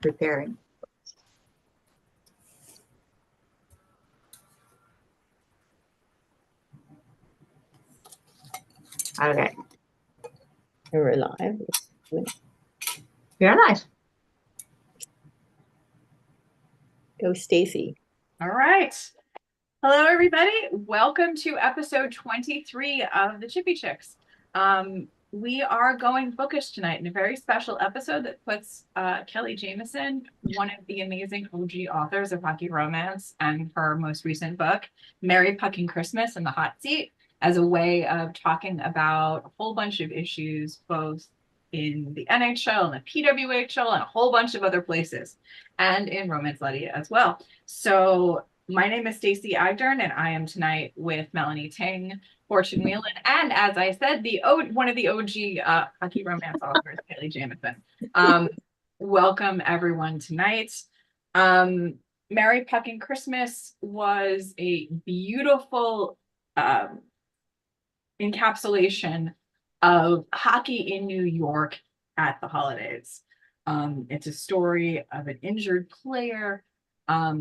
preparing. Okay. We're live. You're live. Go, Stacy. All right. Hello, everybody. Welcome to episode 23 of the Chippy Chicks. We are going bookish tonight in a very special episode that puts Kelly Jamieson, one of the amazing OG authors of hockey romance, and her most recent book, Merry Pucking Christmas, in the hot seat as a way of talking about a whole bunch of issues, both in the NHL and the PWHL and a whole bunch of other places, and in Romance Lady as well. So my name is Stacey Agdern, and I am tonight with Melanie Ting, Fortune Whelan, and as I said, one of the OG hockey romance authors, Kelly Jamieson. Welcome everyone tonight. Merry Pucking Christmas was a beautiful encapsulation of hockey in New York at the holidays. It's a story of an injured player, a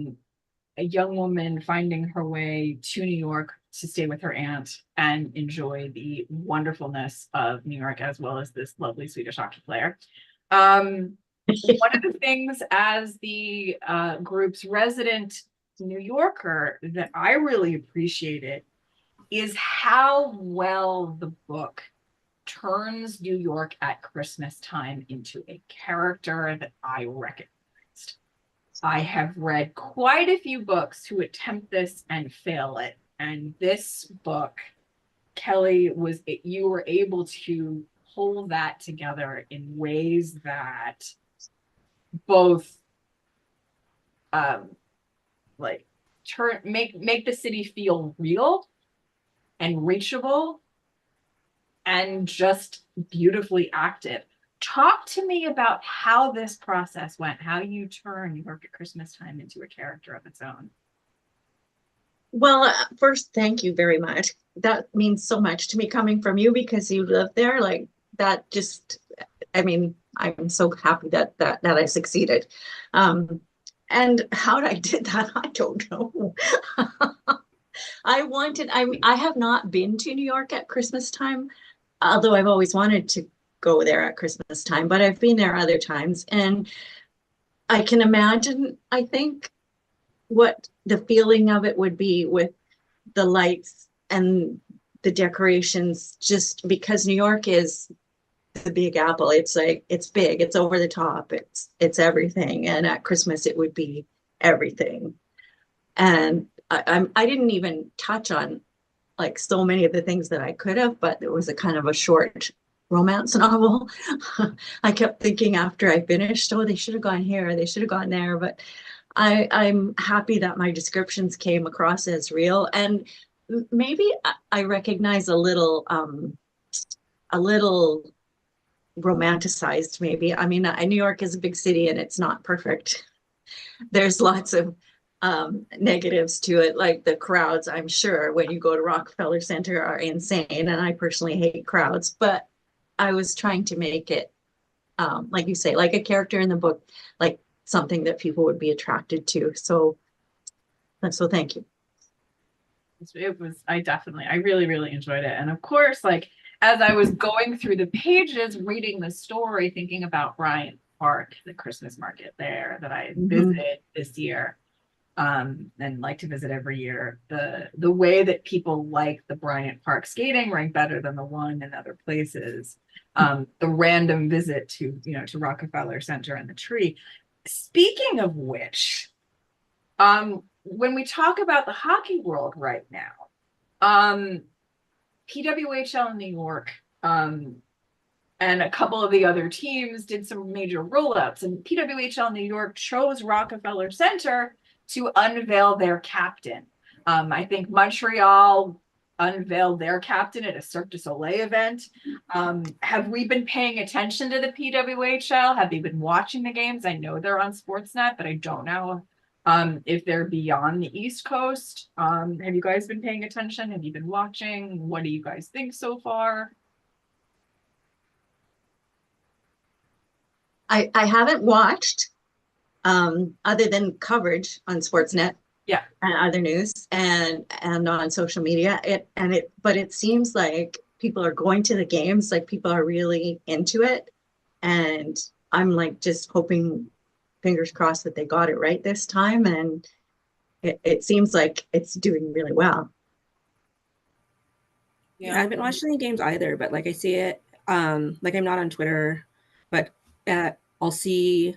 young woman finding her way to New York to stay with her aunt and enjoy the wonderfulness of New York, as well as this lovely Swedish hockey player. One of the things as the group's resident New Yorker that I really appreciated is how well the book turns New York at Christmas time into a character that I recognized. I have read quite a few books who attempt this and fail it. And this book, Kelly, you were able to pull that together in ways that both make the city feel real and reachable and just beautifully active. Talk to me about how this process went, how you turn New York at Christmas time into a character of its own. Well, first, thank you very much. That means so much to me coming from you because you live there. Like that just, I mean, I'm so happy that I succeeded. And how I did that, I don't know. I have not been to New York at Christmas time, although I've always wanted to go there at Christmas time, but I've been there other times. And I can imagine, I think, what the feeling of it would be with the lights and the decorations, just because New York is the Big Apple. It's like, it's big, it's over the top, it's everything. And at Christmas, it would be everything. And I didn't even touch on like so many of the things that I could have, but it was a kind of a short romance novel. I kept thinking after I finished, oh, they should have gone here, they should have gone there. But I'm happy that my descriptions came across as real. And maybe I recognize a little romanticized, maybe. I mean, New York is a big city and it's not perfect. There's lots of negatives to it, like the crowds, I'm sure, when you go to Rockefeller Center are insane. And I personally hate crowds, but I was trying to make it, like you say, like a character in the book, like something that people would be attracted to. So thank you. I really, really enjoyed it. And of course, like as I was going through the pages, reading the story, thinking about Bryant Park, the Christmas market there that I visited this year, and like to visit every year, the way that people like the Bryant Park skating rink better than the one in other places, the random visit to Rockefeller Center and the tree. Speaking of which, when we talk about the hockey world right now, PWHL in New York and a couple of the other teams did some major rollouts, and PWHL New York chose Rockefeller Center to unveil their captain. I think Montreal unveiled their captain at a Cirque du Soleil event. Have we been paying attention to the PWHL? Have you been watching the games? I know they're on Sportsnet, but I don't know if they're beyond the East Coast. Have you guys been paying attention? Have you been watching? What do you guys think so far? I haven't watched. other than coverage on Sportsnet. Yeah. And other news and on social media. But it seems like people are going to the games, like people are really into it. And I'm like just hoping, fingers crossed, that they got it right this time. And it seems like it's doing really well. Yeah, I haven't watched any games either, but like I see it, like I'm not on Twitter, but I'll see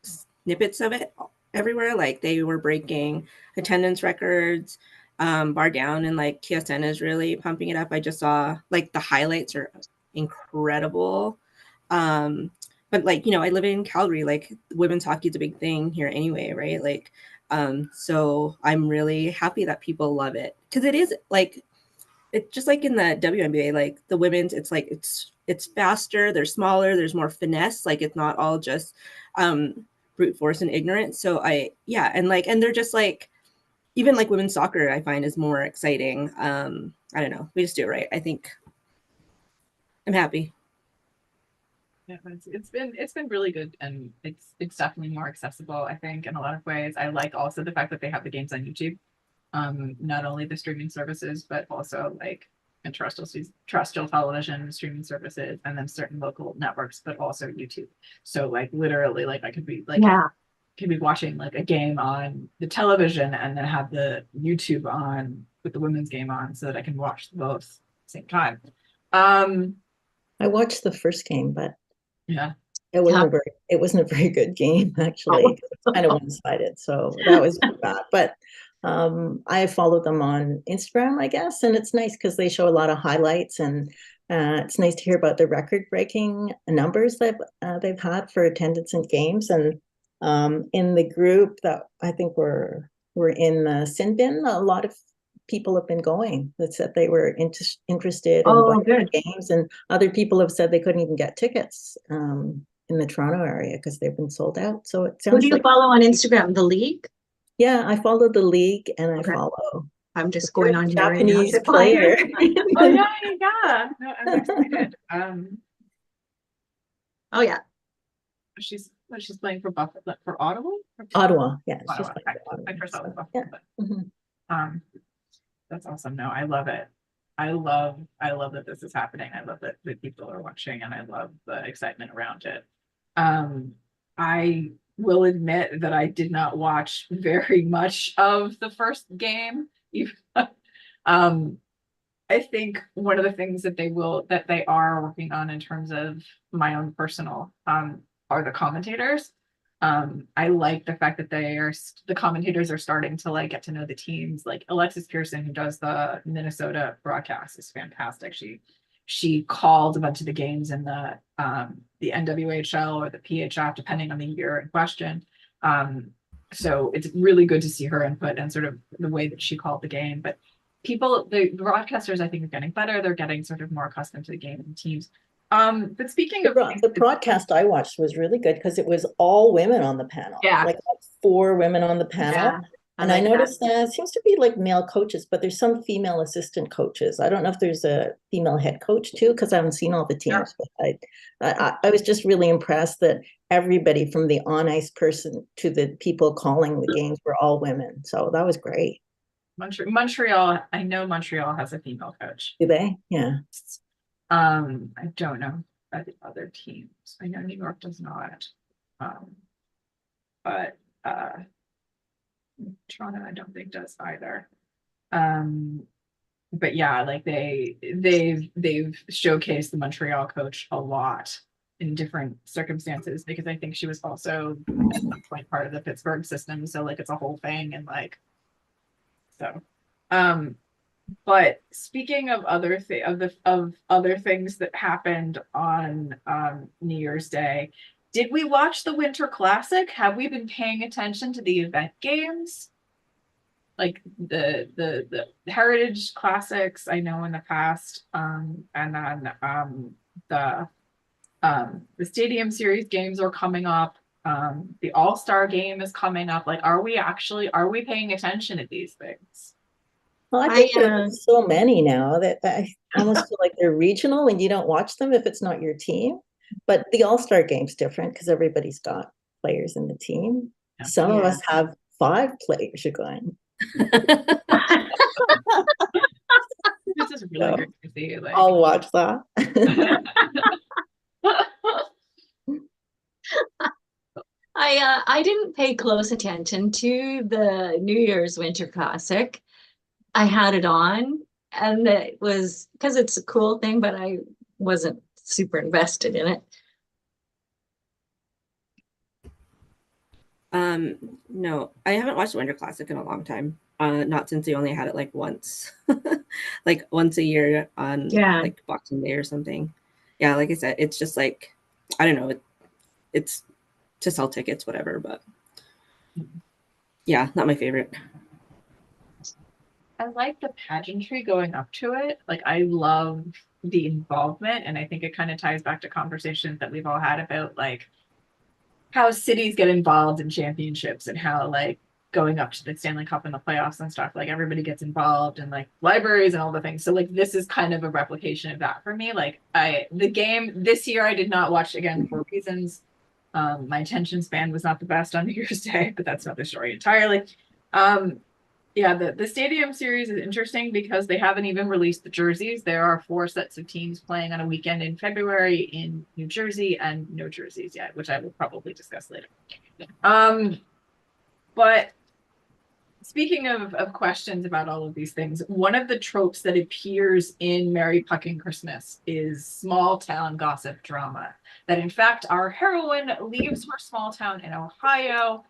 snippets of it everywhere. Like they were breaking attendance records, bar down, and like TSN is really pumping it up. I just saw like the highlights are incredible. But like, you know, I live in Calgary, like women's hockey is a big thing here anyway, right? Like, so I'm really happy that people love it because it is like, it's just like in the WNBA, like the women's, it's like it's faster, they're smaller, there's more finesse. Like it's not all just brute force and ignorance. So and they're just like, even like women's soccer, I find is more exciting. I don't know, we just do it right. I think I'm happy. Yeah, it's been really good, and it's definitely more accessible, I think, in a lot of ways. I like also the fact that they have the games on YouTube. Not only the streaming services, but also like terrestrial television streaming services, and then certain local networks, but also YouTube. So like literally, like I could be like could be watching like a game on the television and then have the YouTube on with the women's game on, so that I can watch both at the same time. I watched the first game, but Yeah. it wasn't a very good game, actually. It's kind of one-sided, so that was bad. But I follow them on Instagram, I guess, and it's nice because they show a lot of highlights, and it's nice to hear about the record-breaking numbers that they've had for attendance in games. And in the group that I think we're in the sin bin, a lot of people have been going that said they were interested in going to games, and other people have said they couldn't even get tickets in the Toronto area because they've been sold out. So it sounds. Who do you follow on Instagram? The league? Yeah, I follow the league, and I follow. I'm just going on Japanese player. Oh yeah. No, I'm excited. Oh yeah. She's playing for Buffalo, for Ottawa. Ottawa, yeah. Ottawa. I first saw Buffalo. Yeah. But, that's awesome. No, I love it. I love that this is happening. I love that people are watching, and I love the excitement around it. I will admit that I did not watch very much of the first game. I think one of the things that they are working on in terms of my own personal are the commentators. I like the fact that the commentators are starting to like get to know the teams. Like Alexis Pearson, who does the Minnesota broadcast, is fantastic. She called a bunch of the games in the NWHL or the PHF, depending on the year in question. So it's really good to see her input and sort of the way that she called the game. But the broadcasters, I think, are getting better. They're getting sort of more accustomed to the game and the teams. But speaking of the broadcast I watched was really good because it was all women on the panel. Yeah. Like 4 women on the panel. Yeah, I noticed that it seems to be like male coaches, but there's some female assistant coaches. I don't know if there's a female head coach too, because I haven't seen all the teams. Sure. But I was just really impressed that everybody from the on-ice person to the people calling the games were all women. So that was great. Montreal, I know Montreal has a female coach. Do they? Yeah. I don't know about the other teams. I know New York does not. But Toronto, I don't think does either. But yeah, like they've showcased the Montreal coach a lot in different circumstances, because I think she was also at some point part of the Pittsburgh system. So like it's a whole thing, and like so. But speaking of other things that happened on New Year's Day, did we watch the Winter Classic? Have we been paying attention to the event games? Like the Heritage Classics, I know in the past, and then the Stadium Series games are coming up. The All-Star game is coming up. Like, are we paying attention to these things? Well, I think there's so many now that I almost feel like they're regional and you don't watch them if it's not your team. But the All-Star game's different because everybody's got players in the team. Yeah. Some of Yeah. us have 5 players going. This is really So, great to see. Like, I'll watch that. I didn't pay close attention to the New Year's Winter Classic. I had it on, and it was because it's a cool thing, but I wasn't super invested in it. No, I haven't watched the Winter Classic in a long time. Not since they only had it like once, like once a year on Yeah. like Boxing Day or something. Yeah, like I said, it's just like I don't know. It's to sell tickets, whatever. But yeah, not my favorite. I like the pageantry going up to it. Like, I love the involvement, and I think it kind of ties back to conversations that we've all had about like how cities get involved in championships and how like going up to the Stanley Cup and the playoffs and stuff, like everybody gets involved and like libraries and all the things. So like this is kind of a replication of that for me. Like the game this year I did not watch again for reasons. My attention span was not the best on New Year's Day, but that's another story entirely. Yeah, the stadium series is interesting because they haven't even released the jerseys. There are 4 sets of teams playing on a weekend in February in New Jersey and no jerseys yet, which I will probably discuss later. But speaking of questions about all of these things, one of the tropes that appears in Merry Pucking Christmas is small town gossip drama. That in fact, our heroine leaves her small town in Ohio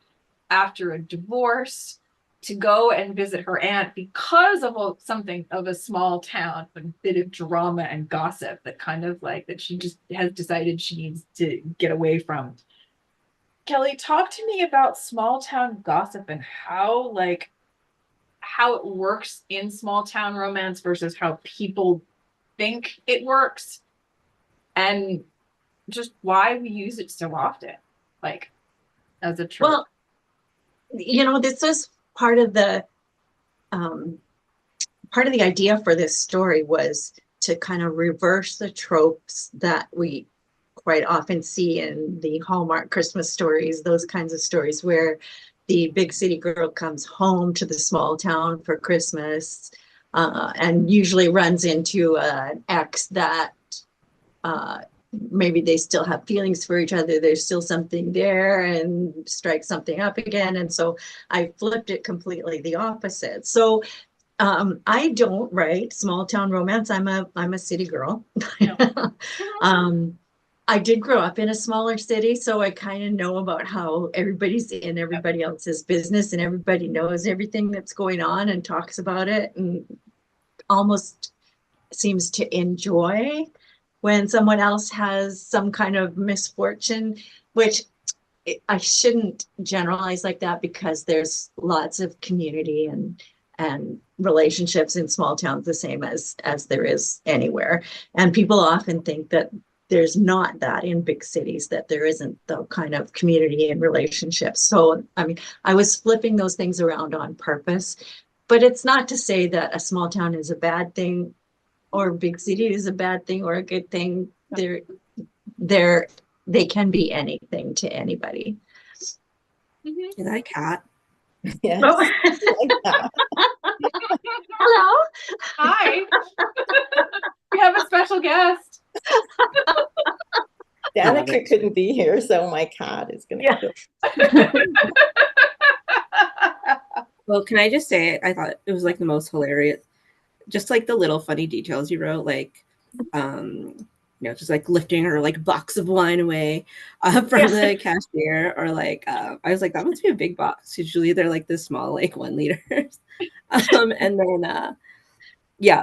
after a divorce to go and visit her aunt because of something of a small town, a bit of drama and gossip that kind of like that she just has decided she needs to get away from. Kelly, talk to me about small town gossip and how it works in small town romance versus how people think it works, and just why we use it so often, like as a trope. Well, this was part of the idea for this story was to kind of reverse the tropes that we quite often see in the Hallmark Christmas stories, those kinds of stories where the big city girl comes home to the small town for Christmas and usually runs into an ex that maybe they still have feelings for each other. There's still something there and strike something up again. And so I flipped it completely the opposite. So I don't write small town romance. I'm a city girl. I did grow up in a smaller city, so I kind of know about how everybody's in everybody else's business and everybody knows everything that's going on and talks about it and almost seems to enjoy when someone else has some kind of misfortune, which I shouldn't generalize like that because there's lots of community and relationships in small towns the same as there is anywhere. And people often think that there's not that in big cities, that there isn't the kind of community and relationships. So, I mean, I was flipping those things around on purpose, but it's not to say that a small town is a bad thing or a big city is a bad thing or a good thing. They can be anything to anybody. Is that a cat? Yes. Oh. Like that. Hello. Hi. We have a special guest. Danica couldn't be here, so my cat is going to Well, can I just say, I thought it was like the most hilarious, just like the little funny details you wrote, like, just like lifting her like box of wine away from the cashier, or like, I was like, that must be a big box. Usually they're like this small, like 1 liters. And then,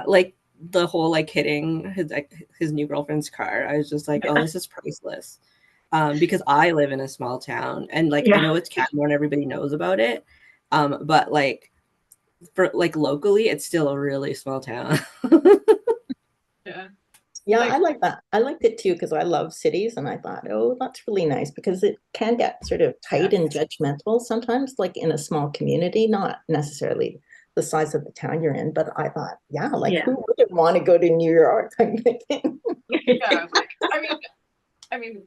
like the whole like hitting his new girlfriend's car. I was just like, oh, this is priceless. Because I live in a small town and like I know it's Canmore and everybody knows about it. But like for like locally, it's still a really small town. Yeah, I like that. I liked it too because I love cities, and I thought, oh, that's really nice because it can get sort of tight and judgmental sometimes, like in a small community, not necessarily the size of the town you're in. But I thought, who wouldn't want to go to New York? Yeah, like, I mean,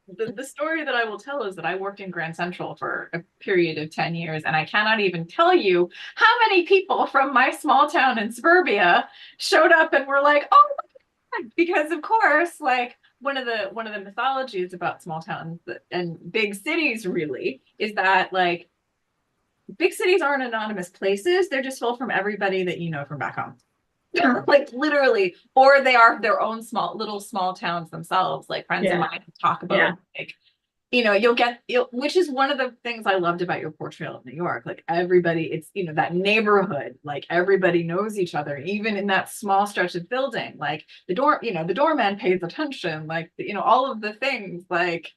the story that I will tell is that I worked in Grand Central for a period of 10 years, and I cannot even tell you how many people from my small town in suburbia showed up and were like, oh my God, because of course, like one of the mythologies about small towns and big cities really is that like big cities aren't anonymous places. They're just full from everybody that you know from back home. Like literally, or they are their own small towns themselves. Like friends of mine talk about like, you know, which is one of the things I loved about your portrayal of New York. Like everybody, it's, you know, that neighborhood, like everybody knows each other, even in that small stretch of building. Like the doorman pays attention, like, you know, all of the things, like,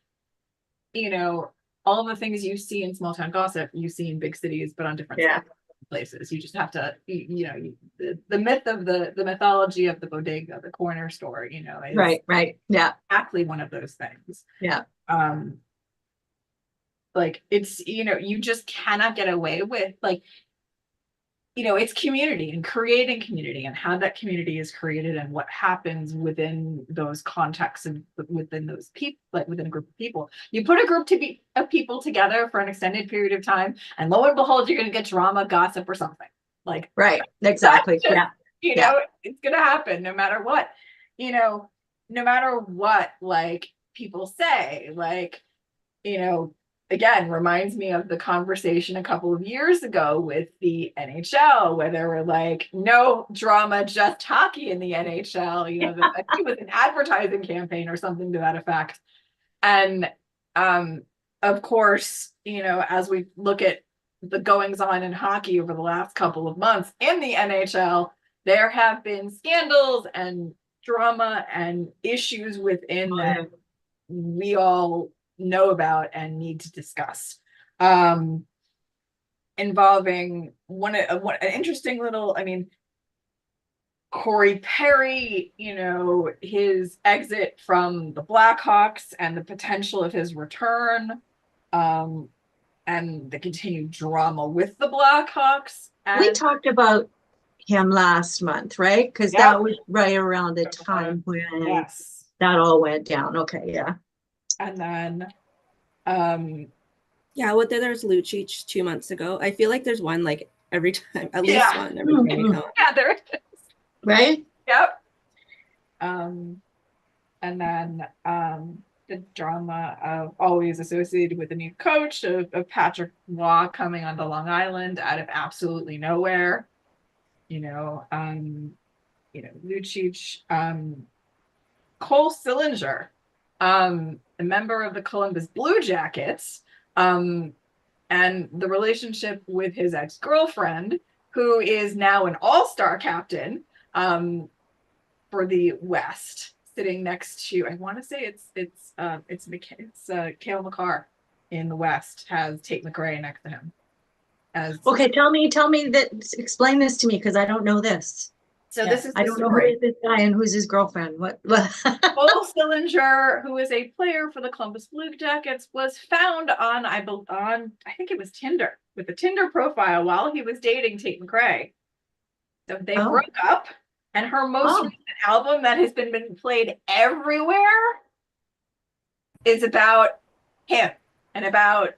you know, all the things you see in small town gossip, you see in big cities, but on different places. You just have to, you know, the myth of the mythology of the bodega, the corner store, you know, is right. Yeah. exactly one of those things. Yeah. Like it's, you know, you just cannot get away with, like, you know, it's community and creating community and how that community is created and what happens within those contexts and within those people, like within a group of people. You put a group of people together for an extended period of time, and lo and behold, you're going to get drama, gossip, or something. Like, right, exactly. Just, you know, it's going to happen no matter what. You know, no matter what, like people say, like, you know. Again, reminds me of the conversation a couple of years ago with the NHL, where they were like, no drama, just hockey in the NHL. You know, I think it was an advertising campaign or something to that effect. And of course, you know, as we look at the goings on in hockey over the last couple of months in the NHL, there have been scandals and drama and issues within that we all know about and need to discuss, involving an interesting little, I mean, Corey Perry, you know, his exit from the Blackhawks and the potential of his return, and the continued drama with the Blackhawks. And we talked about him last month, right? Because that was right around the time when that all went down. Okay, yeah. And then there's Lucic 2 months ago. I feel like there's one like every time, at least one every time we come. Yeah, there is. Right? Yep. And then the drama of always associated with a new coach of Patrick Waugh coming onto Long Island out of absolutely nowhere. You know, Lucic, Cole Sillinger, a member of the Columbus Blue Jackets, and the relationship with his ex-girlfriend, who is now an all-star captain for the West, sitting next to, I want to say it's Cale Makar in the West, has Tate McRae next to him. Okay, tell me explain this to me, because I don't know this. So this is I don't know who is this guy and who's his girlfriend. What? Cole Sillinger, who is a player for the Columbus Blue Jackets, was found on I think it was Tinder, with a Tinder profile while he was dating Tate McRae. So they broke up, and her most recent album that has been played everywhere is about him and about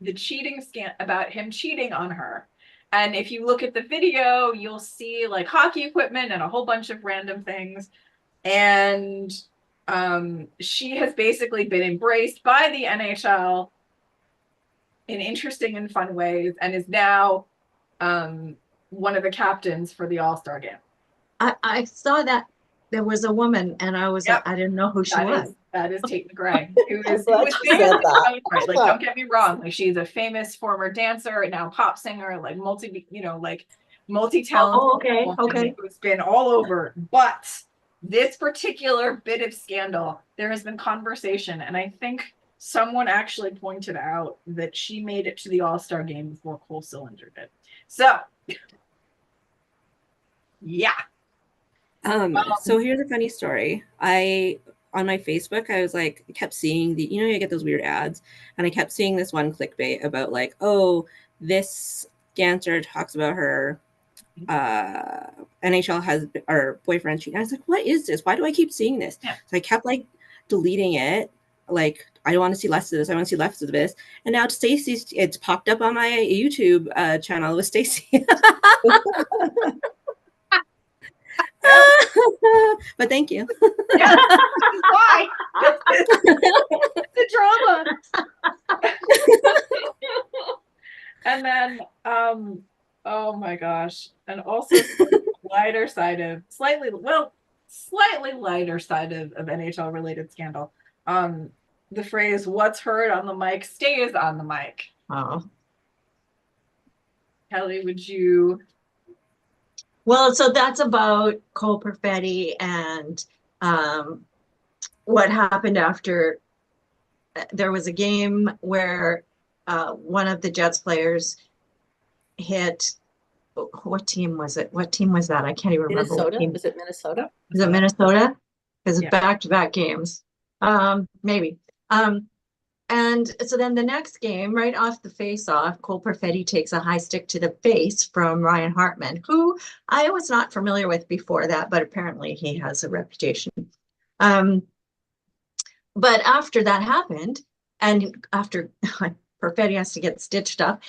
the cheating about him cheating on her. And if you look at the video, you'll see like hockey equipment and a whole bunch of random things. And she has basically been embraced by the NHL in interesting and fun ways, and is now one of the captains for the All-Star game. I saw that there was a woman, and I was I didn't know who she was. That is Tate McRae, who is famous. Like, don't get me wrong, like she's a famous former dancer and now pop singer, like multi-talented. Okay. Who's been all over. But this particular bit of scandal, there has been conversation, and I think someone actually pointed out that she made it to the All-Star game before Cole Sillinger did. So, yeah. So here's a funny story. On my Facebook, I was like, kept seeing you get those weird ads, and I kept seeing this one clickbait about like, oh, this dancer talks about her NHL has or boyfriend cheating. I was like, what is this? Why do I keep seeing this? Yeah. So I kept like deleting it like I want to see less of this. I want to see less of this. And now it's popped up on my YouTube channel with Stacy. But thank you. Yeah, why? The drama. And then, oh my gosh, and also lighter side of slightly lighter side of NHL related scandal. The phrase "what's heard on the mic stays on the mic." Oh. Kelly, would you? Well, so that's about Cole Perfetti and what happened after there was a game where one of the Jets players hit, what team was it? What team was that? I can't even remember. Minnesota? Was it Minnesota? Is it Minnesota? Because Yeah. back-to-back games. Maybe. And so then the next game, right off the face-off, Cole Perfetti takes a high stick to the face from Ryan Hartman, who I was not familiar with before that, but apparently he has a reputation. But after that happened, and after Perfetti has to get stitched up,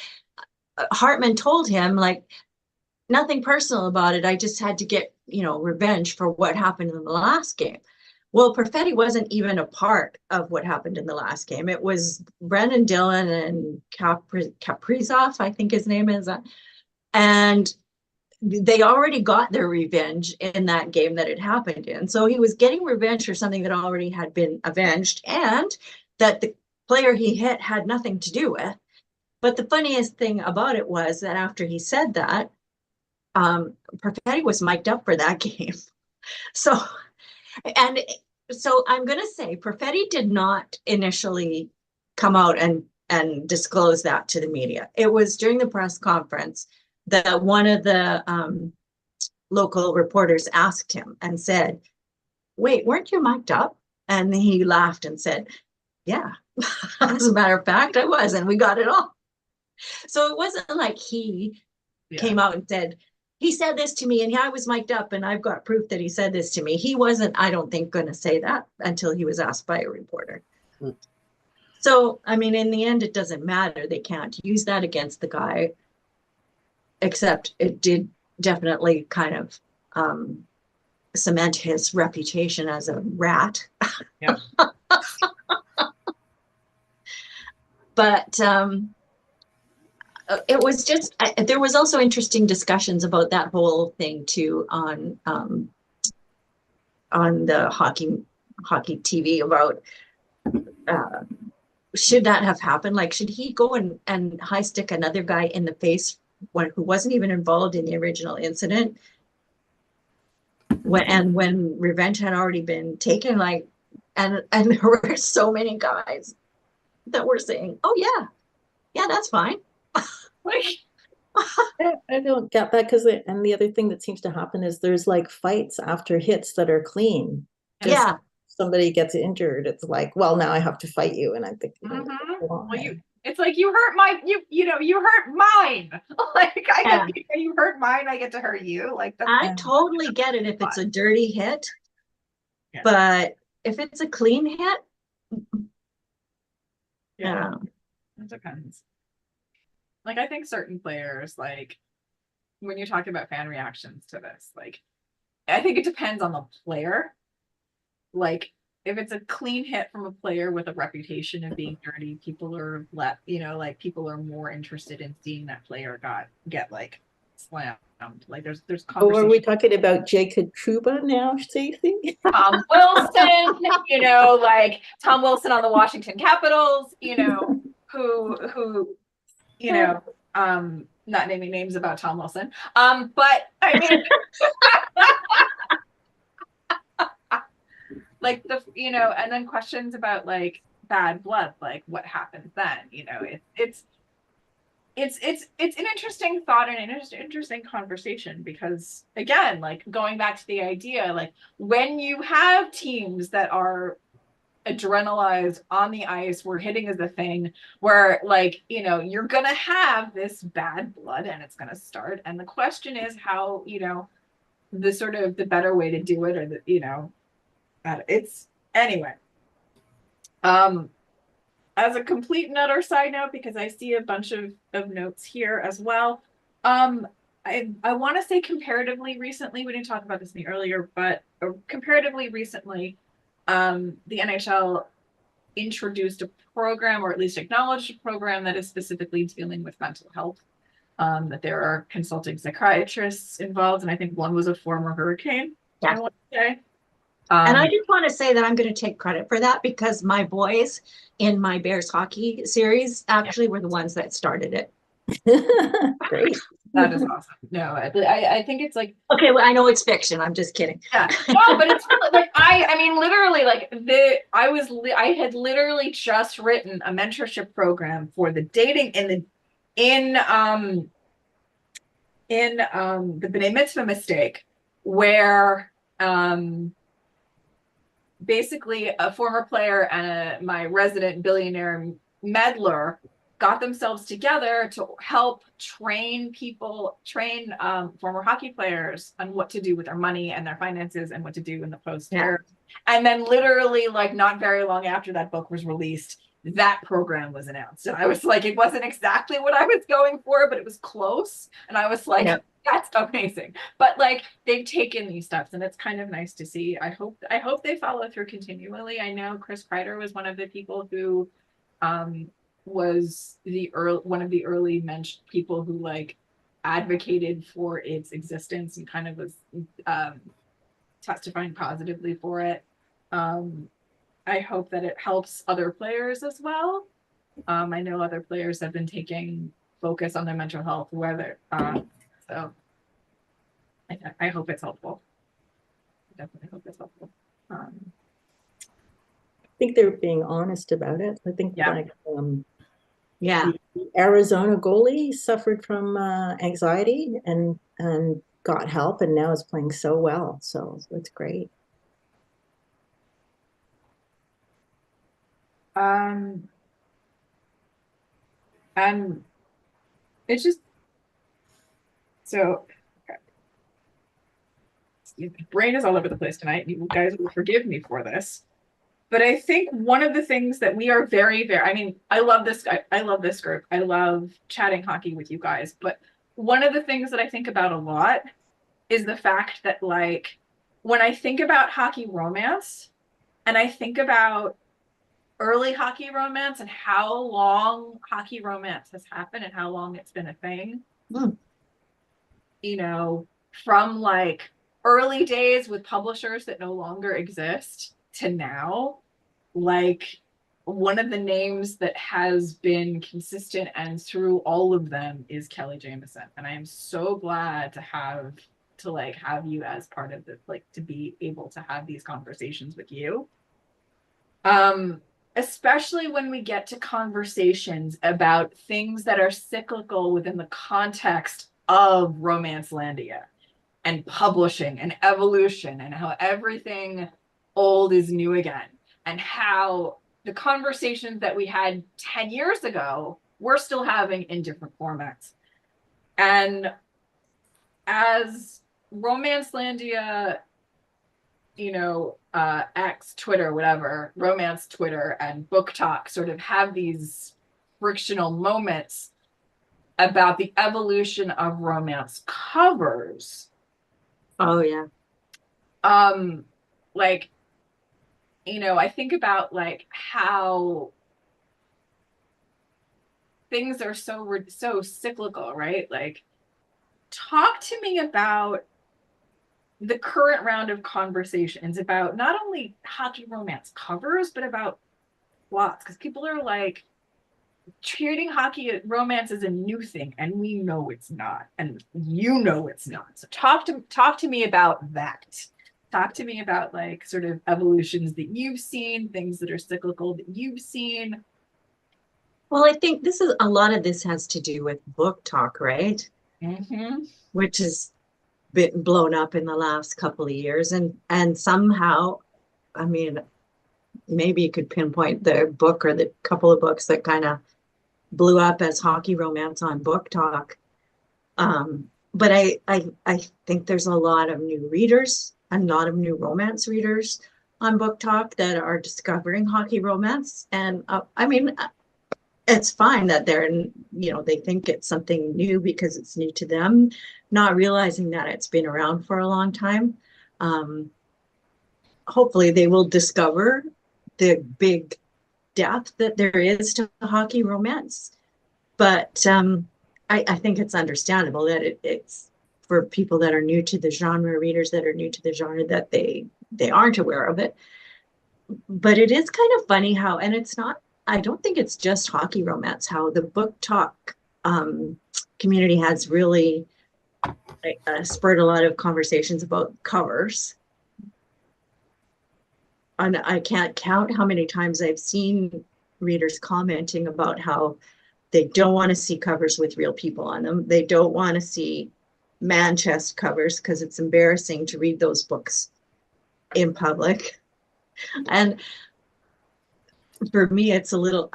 Hartman told him, like, nothing personal about it. I just had to get, revenge for what happened in the last game. Well, Perfetti wasn't even a part of what happened in the last game. It was Brendan Dillon and Kaprizov, I think his name is. And they already got their revenge in that game that it happened in. So he was getting revenge for something that already had been avenged and that the player he hit had nothing to do with. But the funniest thing about it was that after he said that, Perfetti was mic'd up for that game. So I'm going to say Perfetti did not initially come out and disclose that to the media. It was during the press conference that one of the local reporters asked him and said, "Wait, weren't you mic'd up?" And he laughed and said, "Yeah, as a matter of fact, I was, and we got it all." So it wasn't like he came out and said, "He said this to me and I was mic'd up and I've got proof that he said this to me." He wasn't, I don't think, going to say that until he was asked by a reporter. So, I mean, in the end, it doesn't matter. They can't use that against the guy, except it did definitely kind of cement his reputation as a rat. Yeah. But it was just, there was also interesting discussions about that whole thing too on the hockey TV about should that have happened? Like, should he go and high stick another guy in the face who wasn't even involved in the original incident? When revenge had already been taken, like, and there were so many guys that were saying, "Oh yeah, that's fine." Like, I don't get that and the other thing that seems to happen is there's like fights after hits that are clean. Yeah. Somebody gets injured, it's like, well, now I have to fight you, and I think, well, it's like you hurt you hurt mine. Like you hurt mine, I get to hurt you. Like I totally get it if it's a dirty hit, but if it's a clean hit, it depends. Like, I think certain players, like when you're talking about fan reactions to this, like I think it depends on the player. Like, if it's a clean hit from a player with a reputation of being dirty, people are people are more interested in seeing that player get like slammed. Like there's conversation. Oh, are we talking about Jacob Trouba now, Stacey? Tom Wilson, like Tom Wilson on the Washington Capitals, who not naming names about Tom Wilson. But I mean like and then questions about like bad blood, like what happens then? It's an interesting thought and an interesting conversation, because again, like going back to the idea, like when you have teams that are adrenalized on the ice, where hitting is a thing, where like you're gonna have this bad blood and it's gonna start, and the question is how the sort of the better way to do it, or the it's anyway. as a complete and utter side note, because I see a bunch of notes here as well. I want to say comparatively recently, we didn't talk about this earlier, but comparatively recently, the NHL introduced a program, or at least acknowledged a program, that is specifically dealing with mental health. That there are consulting psychiatrists involved, and I think one was a former Hurricane. Yeah. I want to say. And I just want to say that I'm going to take credit for that, because my boys in my Bears hockey series actually were the ones that started it. Great. That is awesome. No, I think it's like, Okay, well, I know it's fiction. I'm just kidding. yeah, no, but it's really, like, I mean, literally, like, I had literally just written a mentorship program for the dating in the B'nai Mitzvah mistake, where basically a former player and my resident billionaire meddler got themselves together to help train former hockey players on what to do with their money and their finances and what to do in the post-terror. Yeah. And then literally, like, not very long after that book was released, that program was announced. And I was like, it wasn't exactly what I was going for, but it was close. And I was like, that's amazing. But like, they've taken these steps, and it's kind of nice to see. I hope they follow through continually. I know Chris Kreider was one of the people who was one of the early people who like advocated for its existence and kind of was testifying positively for it. I hope that it helps other players as well. I know other players have been taking focus on their mental health, so I hope it's helpful. I definitely hope it's helpful. I think they're being honest about it. I think the Arizona goalie suffered from anxiety and got help, and now is playing so well. So it's great. And it's just so, okay. The brain is all over the place tonight. You guys will forgive me for this, but I think one of the things that we are very, very, I mean, I love this guy. I love this group. I love chatting hockey with you guys. But one of the things that I think about a lot is the fact that, like, when I think about hockey romance and I think about early hockey romance and how long hockey romance has happened and how long it's been a thing, you know, from like early days with publishers that no longer exist to now, like, one of the names that has been consistent and through all of them is Kelly Jamieson. And I am so glad to have you as part of this, like, to be able to have these conversations with you. Especially when we get to conversations about things that are cyclical within the context of Romancelandia and publishing and evolution, and how everything old is new again, and how the conversations that we had 10 years ago, we're still having in different formats. And as Romancelandia, you know, X, Twitter, whatever, romance Twitter and book talk sort of have these frictional moments about the evolution of romance covers. Oh yeah. Like, you know, I think about like how things are so cyclical, right? Like, talk to me about the current round of conversations about not only hockey romance covers, but about plots, because people are like treating hockey romance as a new thing, and we know it's not, and you know it's not. So talk to me about that. Talk to me about like sort of evolutions that you've seen, things that are cyclical that you've seen. Well, I think a lot of this has to do with book talk, right? Mm-hmm. Which has been blown up in the last couple of years, and somehow, I mean, maybe you could pinpoint the book or the couple of books that kind of blew up as hockey romance on book talk. But I think there's a lot of new readers, a lot of new romance readers. on Book Talk that are discovering hockey romance. And I mean, it's fine that they're, they think it's something new because it's new to them, not realizing that it's been around for a long time. Hopefully they will discover the big depth that there is to hockey romance. But I think it's understandable that it's for people that are new to the genre, readers that are new to the genre, that they aren't aware of it. But it is kind of funny how, and it's not, I don't think it's just hockey romance, how the Book Talk community has really spurred a lot of conversations about covers. And I can't count how many times I've seen readers commenting about how they don't want to see covers with real people on them. They don't want to see man chest covers because it's embarrassing to read those books in public. And for me, I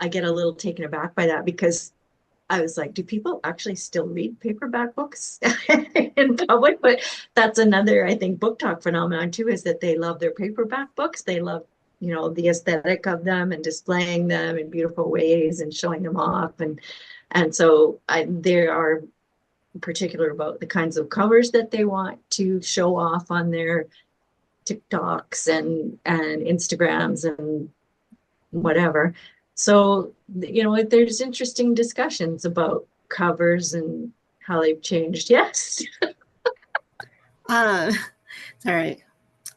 get a little taken aback by that, because I was like, do people actually still read paperback books in public? But that's another, I think, Book Talk phenomenon too, is that they love their paperback books. They love, the aesthetic of them and displaying them in beautiful ways and showing them off. And so they are particular about the kinds of covers that they want to show off on their TikToks and Instagrams and whatever. So, there's interesting discussions about covers and how they've changed. Yes. It's all right.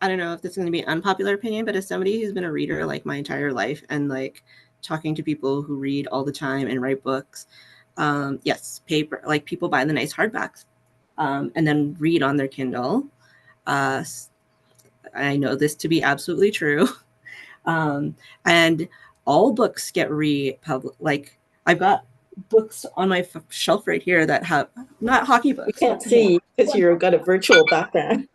I don't know if this is going to be an unpopular opinion, but as somebody who's been a reader like my entire life and like talking to people who read all the time and write books, yes, paper, like people buy the nice hardbacks and then read on their Kindle. I know this to be absolutely true. And all books get republished. Like I've got books on my shelf right here that have not hockey books. You can't see because you've got a virtual background.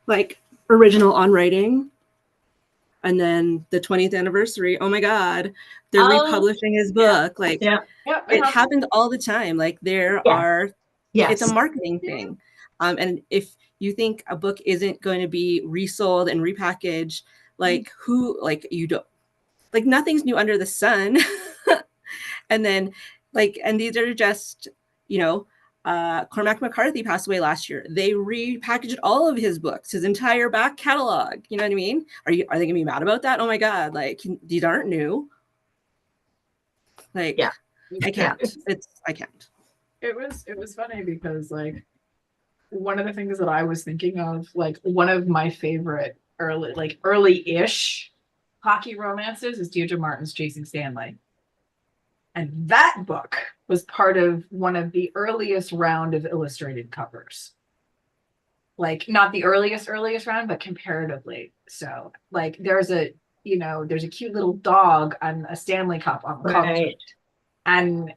Like original on writing. And then the 20th anniversary. Oh my God, they're republishing his book. Like it happens all the time. Like it's a marketing thing. And if you think a book isn't going to be resold and repackaged, like you don't, like nothing's new under the sun. And then and these are just, Cormac McCarthy passed away last year. They repackaged all of his books, his entire back catalog. You know what I mean? Are they gonna be mad about that? Oh my God, these aren't new. I can't. I can't. It was funny because one of the things that I was thinking of, one of my favorite early-ish hockey romances is Deirdre Martin's Chasing Stanley. And that book was part of one of the earliest round of illustrated covers. Not the earliest round, but comparatively. So there's a cute little dog on a Stanley Cup on the cover. Right. And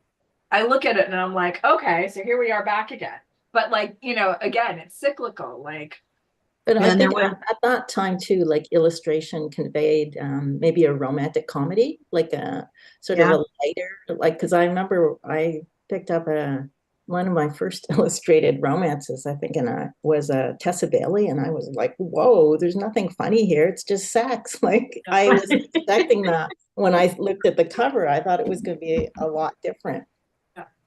I look at it and I'm like, okay, so here we are back again. But again, it's cyclical. But I think at that time too, illustration conveyed maybe a romantic comedy, like a sort of a lighter, because I remember I picked up one of my first illustrated romances, I think, and was Tessa Bailey, and I was like, whoa, there's nothing funny here. It's just sex. I was expecting that when I looked at the cover. I thought it was going to be a lot different.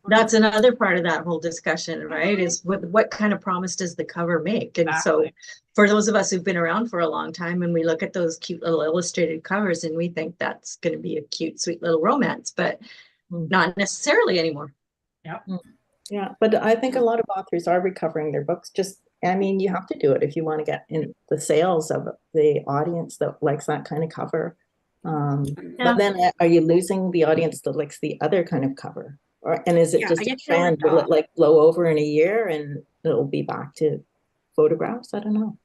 That's another part of that whole discussion, right? Is what kind of promise does the cover make? And so for those of us who've been around for a long time, and we look at those cute little illustrated covers and we think that's going to be a cute, sweet little romance, but not necessarily anymore. Yeah, but I think a lot of authors are recovering their books. You have to do it if you want to get in the sales of the audience that likes that kind of cover. But then are you losing the audience that likes the other kind of cover? And is it just a trend? Will it blow over in a year and it'll be back to photographs? I don't know.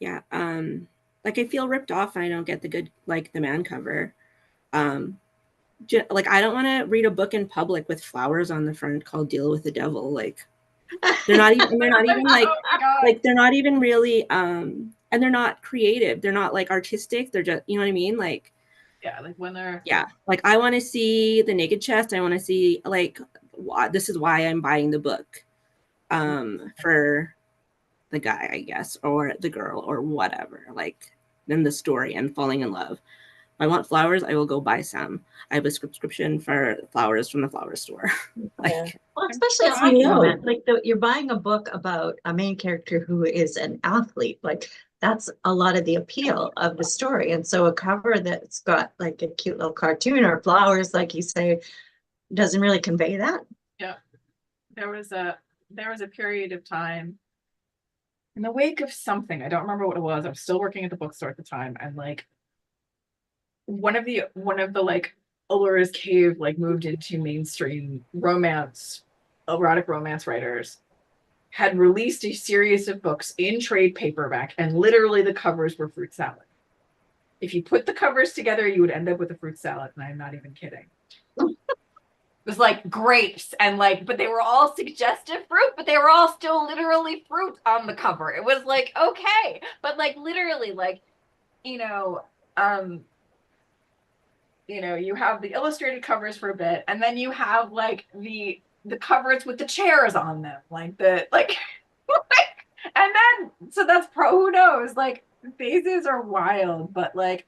Yeah. I feel ripped off and I don't get the good, the man cover. I don't want to read a book in public with flowers on the front called Deal with the Devil. They're not even they're not even really, and they're not creative. They're not artistic. They're just, you know what I mean? When they're I want to see the naked chest. I want to see this is why I'm buying the book for the guy, I guess, or the girl, or whatever, like, than the story and falling in love. If I want flowers, I will go buy some. I have a subscription for flowers from the flower store. Yeah. Well, especially a Yes, I hockey know. moment, like you're buying a book about a main character who is an athlete, like that's a lot of the appeal of the story. And so a cover that's got like a cute little cartoon or flowers, like you say, doesn't really convey that. Yeah. There was a period of time in the wake of something. I don't remember what it was. I was still working at the bookstore at the time, and like one of the like Allura's Cave like moved into mainstream romance, erotic romance writers had released a series of books in trade paperback, and literally the covers were fruit salad. If you put the covers together, you would end up with a fruit salad, and I'm not even kidding. It was like grapes and like, but they were all suggestive fruit, but they were all still literally fruit on the cover. It was like, okay, but like literally like, you know, you have the illustrated covers for a bit, and then you have like the covers with the chairs on them, like and then so that's who knows, like phases are wild, but like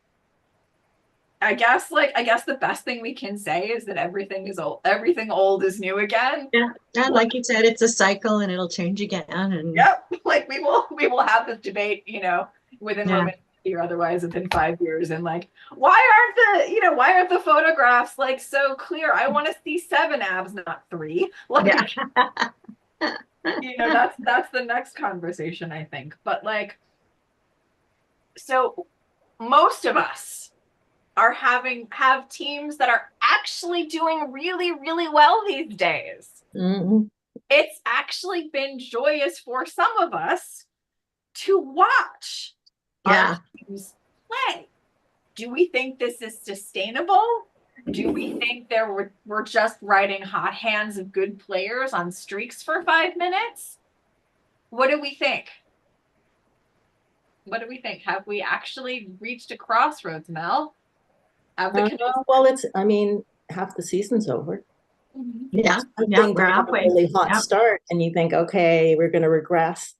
I guess the best thing we can say is that everything old is new again. Yeah. And like you said, it's a cycle and it'll change again. And yep, like we will have this debate, within Yeah. romance or otherwise within 5 years, and like why aren't the photographs like so clear? I want to see 7 abs, not 3. Like that's the next conversation, I think. But like, so most of us have teams that are actually doing really, really well these days. Mm-hmm. It's actually been joyous for some of us to watch our teams play. Do we think this is sustainable? Do we think we're just riding hot hands of good players on streaks for 5 minutes? What do we think? What do we think? Have we actually reached a crossroads, Mel? Well, half the season's over. Yeah, We're halfway. A really hot start, and you think, okay, we're going to regress.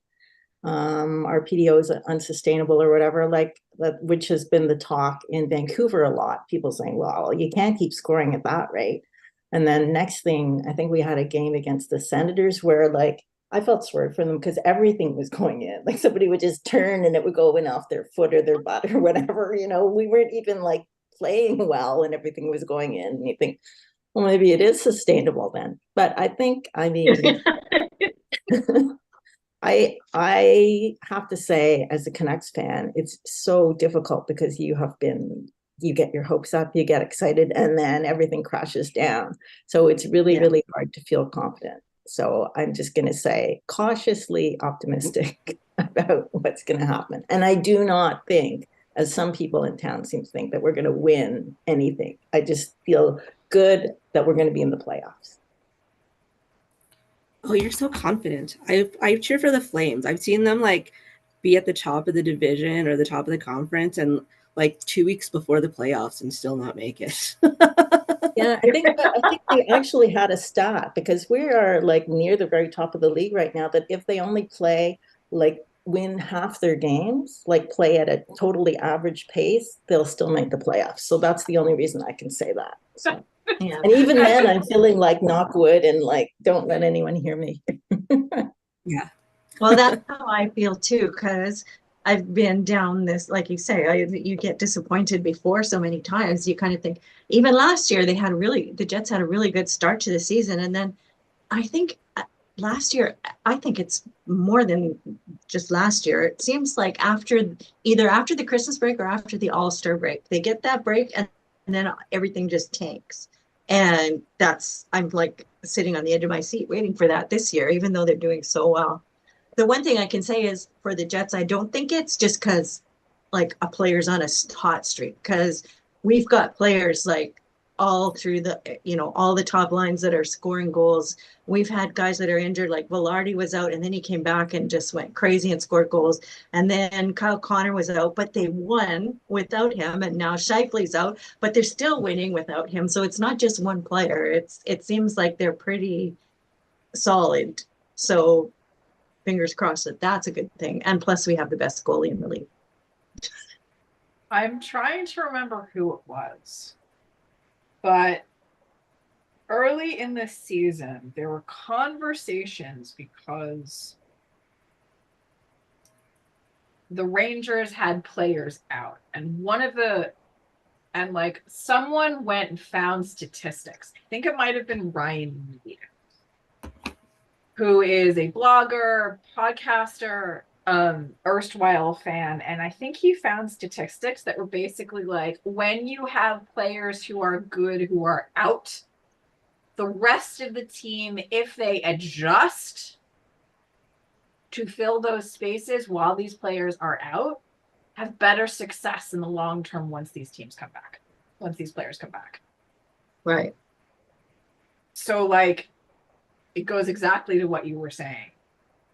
Our PDO is unsustainable or whatever, like that, which has been the talk in Vancouver a lot. People saying, well, you can't keep scoring at that rate. And then next thing, I think we had a game against the Senators where like I felt sorry for them because everything was going in. Like somebody would just turn and it would go in off their foot or their butt or whatever. We weren't even like playing well and everything was going in. And you think, well, maybe it is sustainable then. But I have to say, as a Canucks fan, it's so difficult because you get your hopes up, you get excited, and then everything crashes down. So it's really, really hard to feel confident. So I'm just going to say cautiously optimistic about what's going to happen. And I do not think, as some people in town seem to think, that we're going to win anything. I just feel good that we're going to be in the playoffs. Oh, you're so confident. I cheer for the Flames. I've seen them like be at the top of the division or the top of the conference and like 2 weeks before the playoffs and still not make it. Yeah, I think they actually had a stat because we are like near the very top of the league right now, that if they only win half their games, like play at a totally average pace, they'll still make the playoffs. So that's the only reason I can say that. So. Yeah. And even then, I'm feeling like knock wood and like don't let anyone hear me. Yeah. Well, that's how I feel too, because I've been down this, like you say, you get disappointed before so many times. You kind of think, even last year the Jets had a really good start to the season, and then I think last year, I think it's more than just last year. It seems like either after the Christmas break or after the All-Star break, they get that break and then everything just tanks. And I'm like sitting on the edge of my seat waiting for that this year, even though they're doing so well. The one thing I can say is for the Jets, I don't think it's just because like a player's on a hot streak, because we've got players like all through all the top lines that are scoring goals. We've had guys that are injured, like Velarde was out and then he came back and just went crazy and scored goals. And then Kyle Connor was out, but they won without him. And now Scheifele's out, but they're still winning without him. So it's not just one player. It seems like they're pretty solid. So fingers crossed that that's a good thing. And plus, we have the best goalie in the league. I'm trying to remember who it was, but early in the season, there were conversations because the Rangers had players out, and someone went and found statistics. I think it might have been Ryan Mead, who is a blogger, podcaster, erstwhile fan, and I think he found statistics that were basically like, when you have players who are good who are out, the rest of the team, if they adjust to fill those spaces while these players are out, have better success in the long term once these players come back. Right. So like, it goes exactly to what you were saying.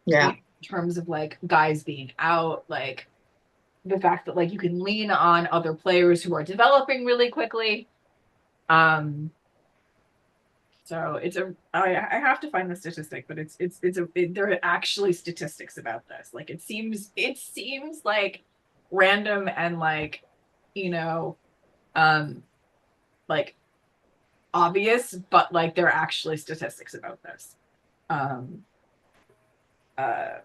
Yeah. In terms of like guys being out, like the fact that like you can lean on other players who are developing really quickly. So I have to find the statistic, but there are actually statistics about this. Like it seems like random and like, like obvious, but like there are actually statistics about this.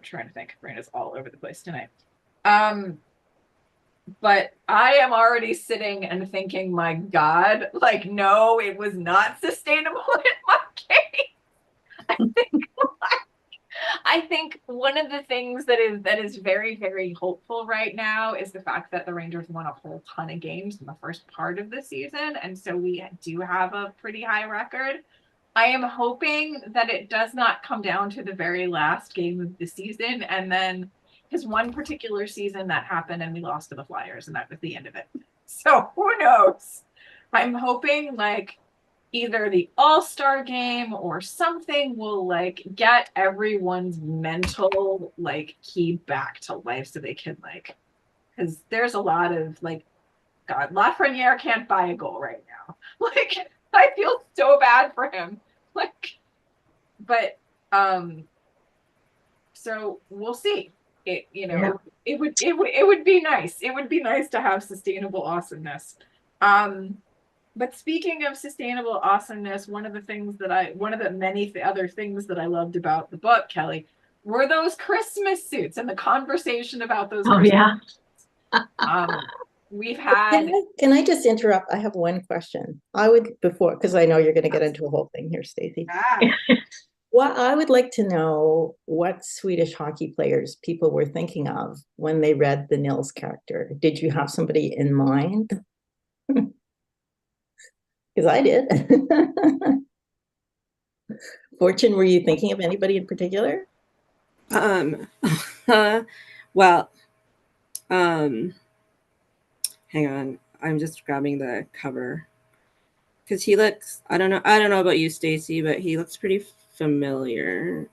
Trying to think, brain is all over the place tonight. But I am already sitting and thinking, my God, like, no, it was not sustainable in my case. I think one of the things that is very, very hopeful right now is the fact that the Rangers won a whole ton of games in the first part of the season. And so we do have a pretty high record. I am hoping that it does not come down to the very last game of the season. And then his one particular season that happened and we lost to the Flyers and that was the end of it. So who knows? I'm hoping like either the All-Star game or something will like get everyone's mental like key back to life so they can like, because there's a lot of like, God, Lafreniere can't buy a goal right now. Like I feel so bad for him. Like, but so we'll see. It would be nice. It would be nice to have sustainable awesomeness. But speaking of sustainable awesomeness, one of the many other things that I loved about the book, Kelly, were those Christmas suits and the conversation about those. Oh, yeah. We've had. Can I just interrupt? I have one question. Because I know you're going to get into a whole thing here, Stacey. Well, I would like to know what Swedish hockey players people were thinking of when they read the Nils character. Did you have somebody in mind? Because I did. Fortune, were you thinking of anybody in particular? Well, hang on. I'm just grabbing the cover. Because he looks, I don't know about you, Stacey, but he looks pretty familiar.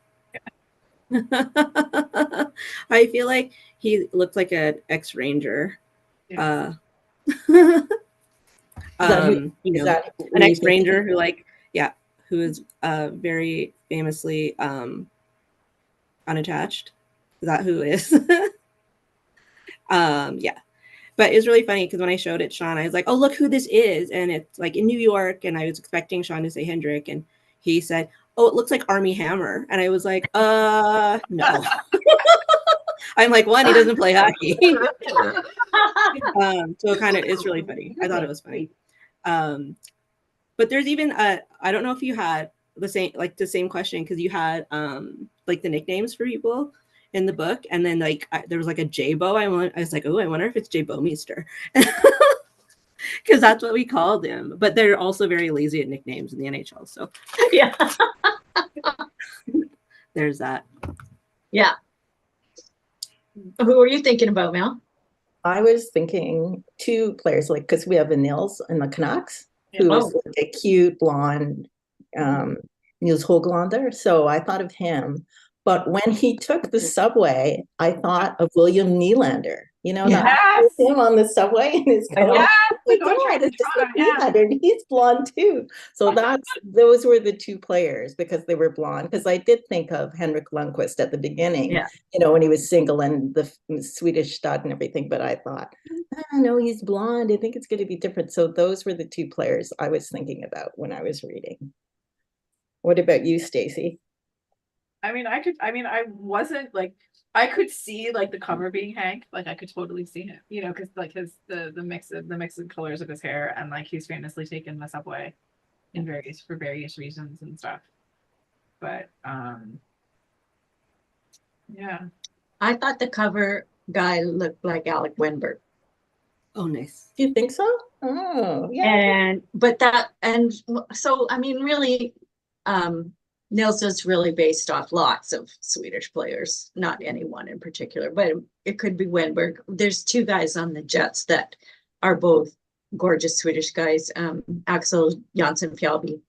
I feel like he looked like an ex-Ranger. Yeah. An ex-Ranger who is very famously unattached. Is that who it is? Yeah. But it's really funny because when I showed it Sean, I was like, oh, look who this is. And it's like in New York. And I was expecting Sean to say Hendrik. And he said, oh, it looks like Army Hammer. And I was like, no. I'm like, one, he doesn't play hockey. So it's really funny. I thought it was funny. But there's even I don't know if you had the same question because you had like the nicknames for people in the book, and then like there was like a J-Bo. I was like, oh, I wonder if it's J Bomeister, because that's what we called him. But they're also very lazy at nicknames in the NHL. So Yeah. There's that. Yeah. Who are you thinking about, Mel? I was thinking two players, like because we have the Nils and the Canucks, who is like a cute blonde Niels Hoglander. So I thought of him. But when he took the subway, I thought of William Nylander You know, Yeah. not Yes. him on the subway in his I know. coat. Yes, Oh my the going God, train it's just like yeah. that, and he's blonde too. So those were the two players because they were blonde. Because I did think of Henrik Lundqvist at the beginning, Yeah. you know, when he was single and the Swedish stud and everything. But I thought, I don't know, he's blonde. I think it's going to be different. So those were the two players I was thinking about when I was reading. What about you, Stacey? I wasn't like, I could see like the cover being Hank, like I could totally see him, you know, because like the mix of colors of his hair, and like he's famously taken the subway for various reasons and stuff. But yeah. I thought the cover guy looked like Alec Winberg. Oh, nice. Do you think so? Oh, yeah. So I mean, really, Nils is really based off lots of Swedish players, not anyone in particular, but it could be Winberg. There's two guys on the Jets that are both gorgeous Swedish guys, Axel Jansson Fjallby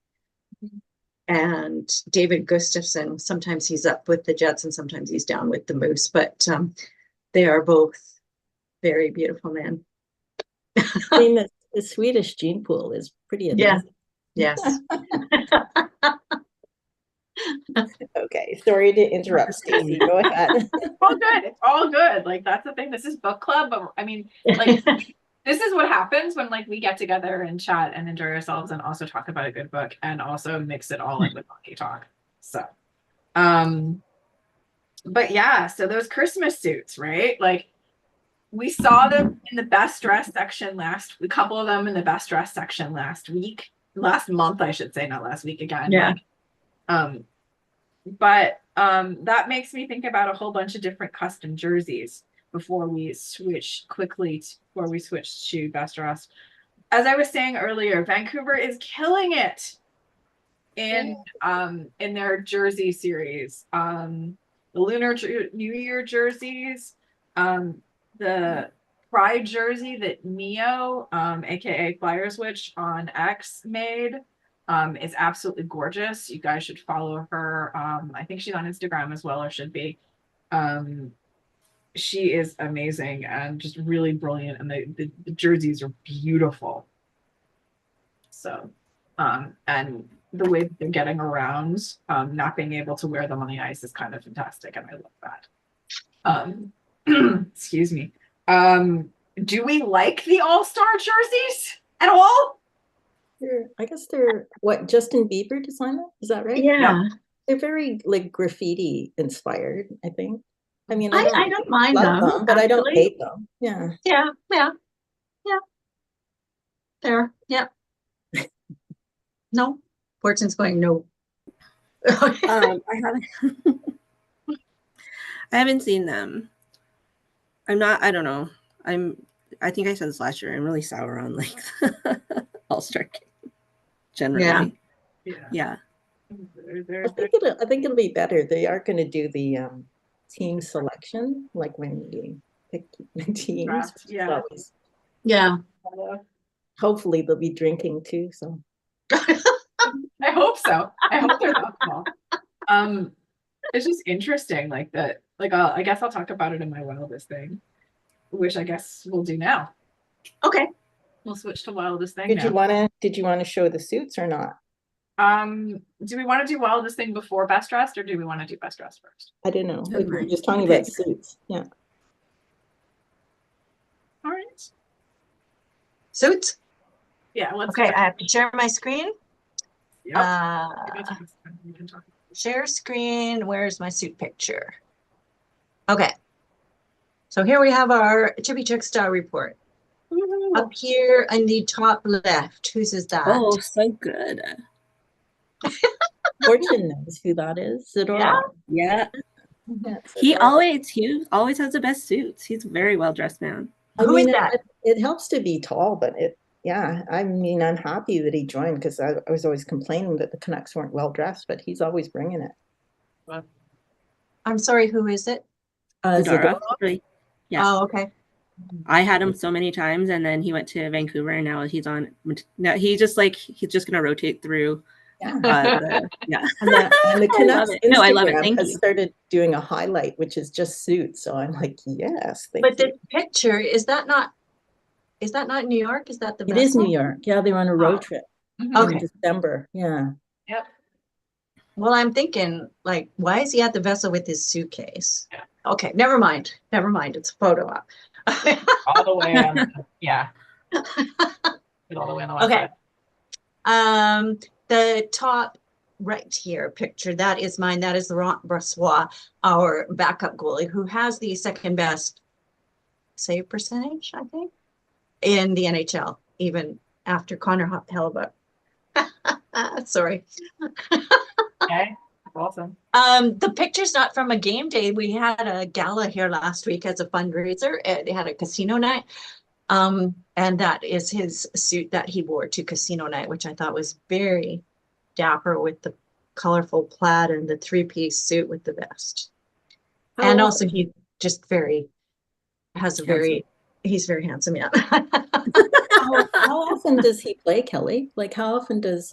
and David Gustafsson. Sometimes he's up with the Jets and sometimes he's down with the Moose, but they are both very beautiful men. I mean, the Swedish gene pool is pretty amazing. Yes. Okay, sorry to interrupt, Stacey. Go ahead. All good. It's all good. Like that's the thing. This is book club, but I mean, like this is what happens when like we get together and chat and enjoy ourselves and also talk about a good book and also mix it all in with hockey talk. So, but yeah, so those Christmas suits, right? Like we saw them in the best dress section a couple of them in the best dress section last month, I should say, not last week again. Yeah. But that makes me think about a whole bunch of different custom jerseys before we switch to best dress. As I was saying earlier, Vancouver is killing it in their jersey series. The Lunar New Year jerseys, the Pride jersey that Neo, aka Flyers Witch on X made. Is absolutely gorgeous. You guys should follow her. I think she's on Instagram as well, or should be. She is amazing and just really brilliant, and the jerseys are beautiful. So, and the way that they're getting around, not being able to wear them on the ice is kind of fantastic, and I love that. Excuse me. Do we like the All-Star jerseys at all? I guess they're what Justin Bieber designed them. Is that right? Yeah. They're very like graffiti inspired, I think. I mean, I don't mind them, but I don't actually. hate them. Yeah. Yeah. There. Yeah. No. Fortune's going no. I haven't seen them. I don't know. I think I said this last year. I'm really sour on like All-Star game generally. Yeah. I think it'll be better. They are going to do the team selection, like when you pick the teams. Draft, yeah. So Yeah. hopefully they'll be drinking too. So I hope so. I hope they're alcohol. It's just interesting, like that. Like, I guess I'll talk about it in my wildest thing, which I guess we'll do now. Okay. We'll switch to wildest thing. did you want to show the suits or not? Do we want to do wildest thing before best dressed, or do we want to do best dressed first? I don't know. Like, we're just talking about suits. Yeah. All right. Suits? Yeah. Okay, I have to share my screen. Yep. We can talk. Share screen. Where's my suit picture? Okay. So here we have our Chippy Chick Star report. Up here in the top left, whose is that? Oh, so good. Fortune knows who that is. Yeah. Yeah. That's He adorable. always has the best suits. He's a very well dressed man. Who is that? It helps to be tall, but I mean, I'm happy that he joined because I was always complaining that the Canucks weren't well dressed, but he's always bringing it. I'm sorry, who is it? Zadorov. Yeah. Oh, okay. I had him so many times, and then he went to Vancouver, and now he's just gonna rotate through Yeah. But yeah, And the I love Canucks it. No, I love it. Instagram Thank has you. started doing a highlight, which is just suits. So I'm like, yes, thank But you. the picture, is that not New York? Is that the It is New vessel? York. Yeah, they're on a road trip Mhm. Okay. in December. Yeah. Yep. Well, I'm thinking, like, why is he at the vessel with his suitcase? Yeah. Okay, never mind. Never mind. It's a photo op. All the way on yeah. All the way on the west Okay. side. The top right here picture, that is mine. That is Laurent Brossois, our backup goalie, who has the second best save percentage, I think, in the NHL, even after Connor Hellebuck. Sorry. Okay. Awesome. The picture's not from a game day. We had a gala here last week as a fundraiser. They had a casino night. And that is his suit that he wore to casino night, which I thought was very dapper with the colorful plaid and the three-piece suit with the vest. And also he just he's very handsome, yeah. How often does he play, Kelly? Like how often does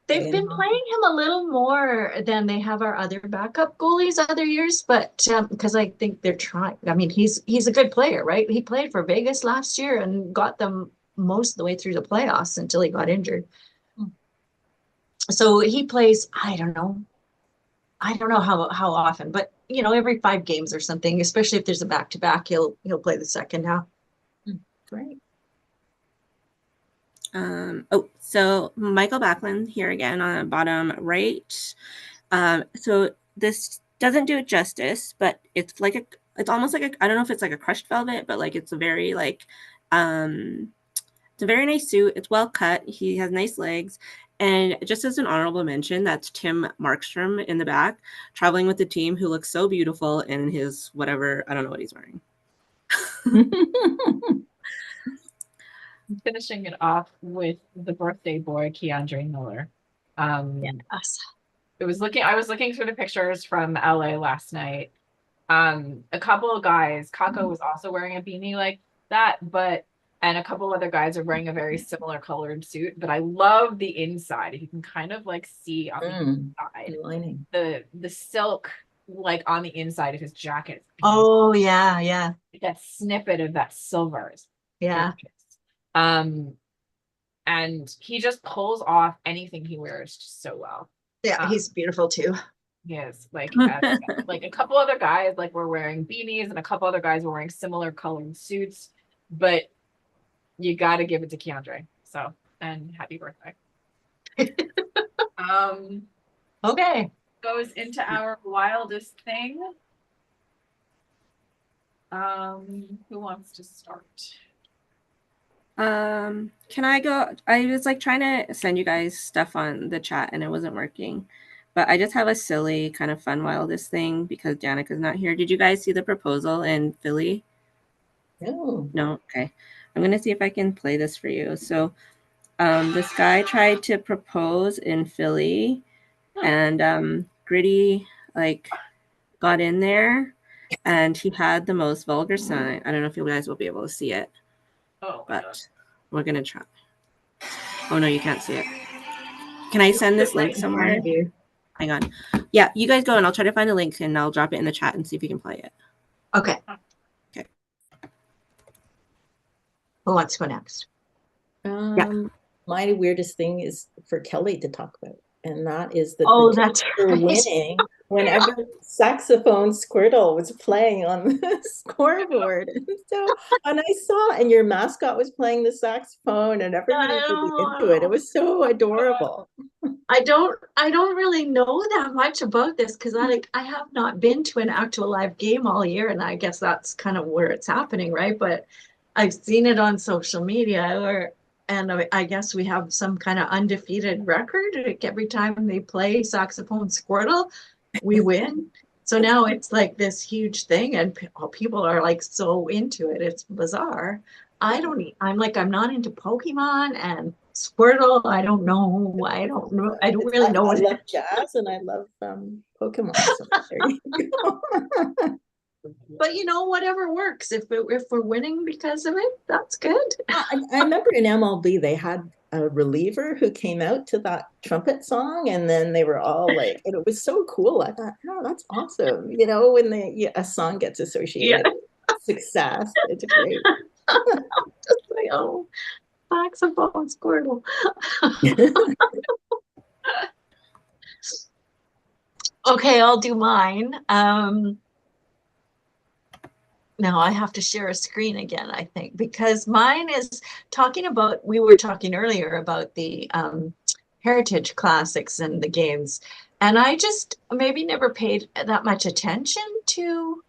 They've been playing him a little more than they have our other backup goalies other years, but because I think they're trying. I mean, he's a good player, right? He played for Vegas last year and got them most of the way through the playoffs until he got injured. So he plays, I don't know how often, but every 5 games or something, especially if there's a back-to-back, he'll play the second half. Great. So Michael Backlund here again on the bottom right. So this doesn't do it justice, but it's almost like I don't know if it's like a crushed velvet, but like it's a very it's a very nice suit. It's well cut. He has nice legs. And just as an honorable mention, that's Tim Markstrom in the back, traveling with the team, who looks so beautiful in his whatever, I don't know what he's wearing. Finishing it off with the birthday boy, Keandre Miller. Yes. I was looking through the pictures from LA last night. A couple of guys, Kako was also wearing a beanie like that, and a couple other guys are wearing a very similar colored suit. But I love the inside. You can kind of like see on the inside lining. the silk like on the inside of his jacket. Oh yeah. That snippet of that silver is Yeah. gorgeous. And he just pulls off anything he wears just so well. Yeah, he's beautiful too. Yes, like a couple other guys like were wearing beanies, and a couple other guys were wearing similar colored suits, but you got to give it to Keandre. So, and happy birthday. Okay. Goes into our wildest thing. Who wants to start? Can I go? I was like trying to send you guys stuff on the chat and it wasn't working, but I just have a silly kind of fun wildest thing because Danica's not here. Did you guys see the proposal in Philly? No. Okay. I'm going to see if I can play this for you. So, this guy tried to propose in Philly and, Gritty got in there and he had the most vulgar sign. I don't know if you guys will be able to see it. But we're going to try. Oh, no, you can't see it. Can I send this link somewhere? Hang on. Yeah, you guys go and I'll try to find a link and I'll drop it in the chat and see if you can play it. Okay. Okay. Who wants to go next? My weirdest thing is for Kelly to talk about, and that is that that's we're winning whenever saxophone Squirtle was playing on the scoreboard. And I saw, and your mascot was playing the saxophone, and everybody was really into it. It was so adorable. I don't really know that much about this because I have not been to an actual live game all year, and I guess that's kind of where it's happening, right? But I've seen it on social media, and I guess we have some kind of undefeated record. Like every time they play saxophone Squirtle, we win. So now it's like this huge thing, and people are like so into it. It's bizarre. I'm not into Pokemon and Squirtle. I don't know. I don't really know. I love jazz and I love Pokemon. So there you go. But whatever works. If we're winning because of it, that's good. I remember in MLB they had a reliever who came out to that trumpet song, and then they were all like, and it was so cool. I thought, oh, that's awesome. When a song gets associated with success, it's great. Just like, oh, saxophone squirtle. Okay, I'll do mine. Now I have to share a screen again, I think, because mine is we were talking earlier about the Heritage Classics and the games, and I just maybe never paid that much attention to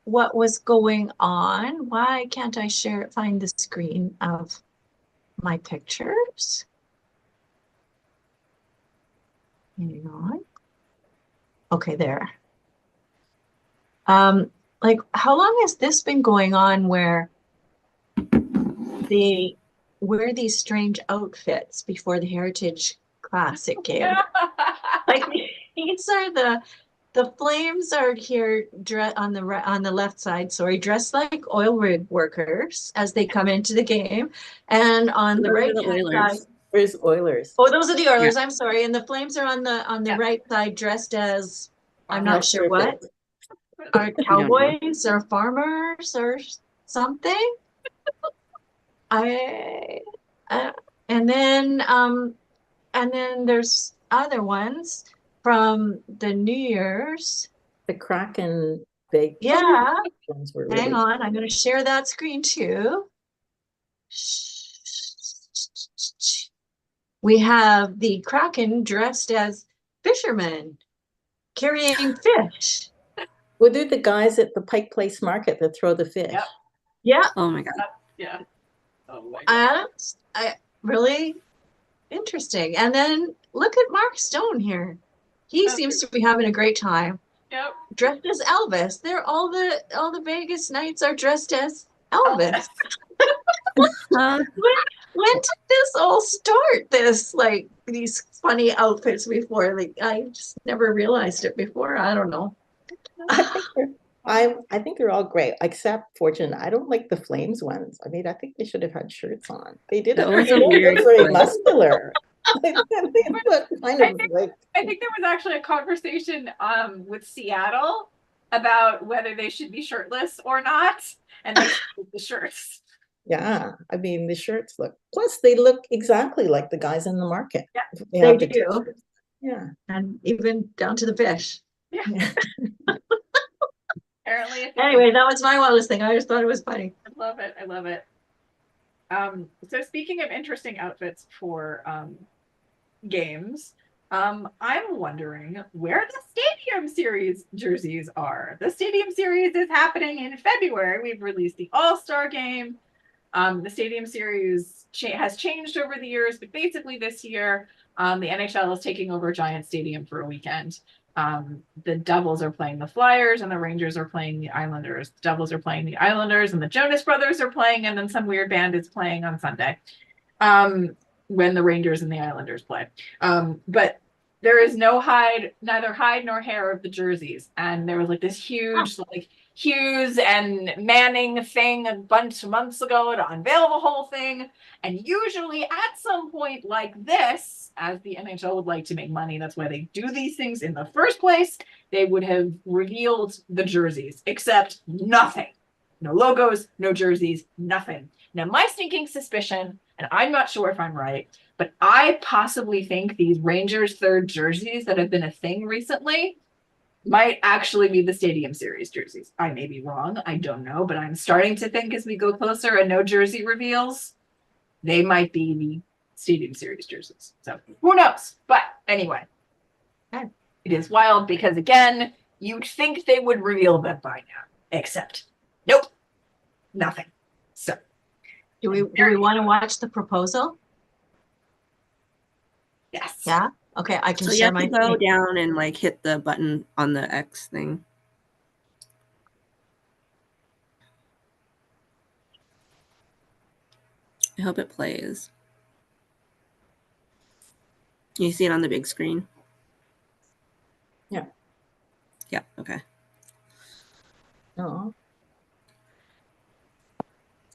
what was going on. Why can't I find the screen of my pictures? Hang on. Okay, there. Like, how long has this been going on where they wear these strange outfits before the Heritage Classic game? Like, these are the Flames are here on the left side, sorry, dressed like oil rig workers as they come into the game, and on the right hand side. Where's Oilers? Oh, those are the Oilers. Yeah. I'm sorry, and the Flames are on the right side, dressed as I'm not sure what. Are cowboys or farmers or something? And then there's other ones from the New Year's. The Kraken big. Yeah. Ones were Hang on, I'm going to share that screen too. We have the Kraken dressed as fishermen carrying fish. Well, they're the guys at the Pike Place Market that throw the fish. Yep. Yeah. Oh my God. Yeah. Oh my God. Really interesting. And then look at Mark Stone here. He seems to be having a great time. Yep. Dressed as Elvis. All the Vegas Knights are dressed as Elvis. When did this all start? These funny outfits before? Like, I just never realized it before. I don't know. I think they're all great, except Fortune. I don't like the Flames ones. I mean, I think they should have had shirts on. They did it. They look very muscular. They look kind of like. I think there was actually a conversation with Seattle about whether they should be shirtless or not, and they the shirts. Yeah, I mean the shirts look. Plus, they look exactly like the guys in the market. Yeah, they do. Yeah, and even down to the fish. Yeah. Apparently. Anyway, that was my wildest thing. I just thought it was funny. I love it. I love it. So speaking of interesting outfits for games, I'm wondering where the Stadium Series jerseys are. The Stadium Series is happening in February. We've released the All-Star Game. The Stadium Series has changed over the years, but basically this year, the NHL is taking over Giant Stadium for a weekend. The Devils are playing the Flyers, and the Rangers are playing the Islanders. The Devils are playing the Islanders, and the Jonas Brothers are playing, and then some weird band is playing on Sunday when the Rangers and the Islanders play. But there is neither hide nor hair of the jerseys. And there was like this huge Hughes and Manning thing a bunch of months ago to unveil the whole thing. And usually at some point like this, as the NHL would like to make money, that's why they do these things in the first place, they would have revealed the jerseys, except nothing. No logos, no jerseys, nothing. Now, my sneaking suspicion, and I'm not sure if I'm right, but I possibly think these Rangers third jerseys that have been a thing recently might actually be the Stadium Series jerseys. I may be wrong. I don't know, but I'm starting to think as we go closer and no jersey reveals, they might be the Stadium Series jerseys. So who knows? But anyway, it is wild because, again, you'd think they would reveal them by now, except nope, nothing. So do we want to watch the proposal? Yes. Yeah. Okay. I can so share you have to go down and like hit the button on the X thing. I hope it plays. You see it on the big screen? Yeah. Yeah. Okay. Oh.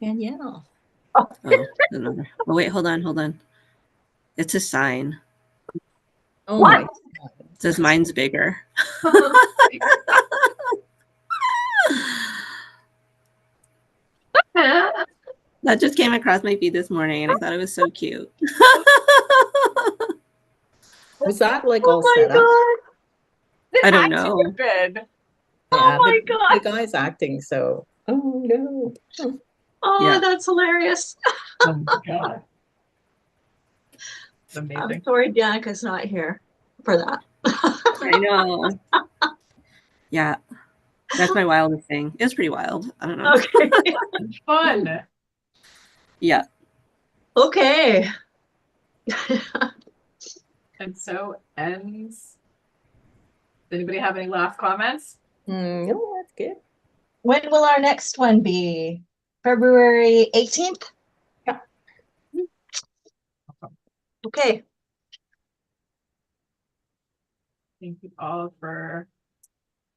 Danielle. Oh, another. Oh, wait, hold on. It's a sign. Oh What? my It says mine's bigger. That just came across my feed this morning, and I thought it was so cute. Was that like Oh all my set up? God. I don't know. Good. Yeah, Oh my the God. guy's acting so. Oh no. Oh. Oh, Yeah. that's hilarious. Oh my God. It's I'm amazing. sorry Danica's not here for that. I know. Yeah, that's my wildest thing. It was pretty wild. I don't know. Okay. Fun. Yeah. Okay. And so ends. Does anybody have any last comments? No, that's good. When will our next one be? February 18th? Yeah. Okay. Thank you all for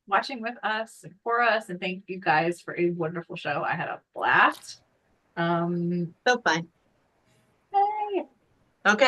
watching with us and for us, and thank you guys for a wonderful show. I had a blast. So fun. Yay. Okay.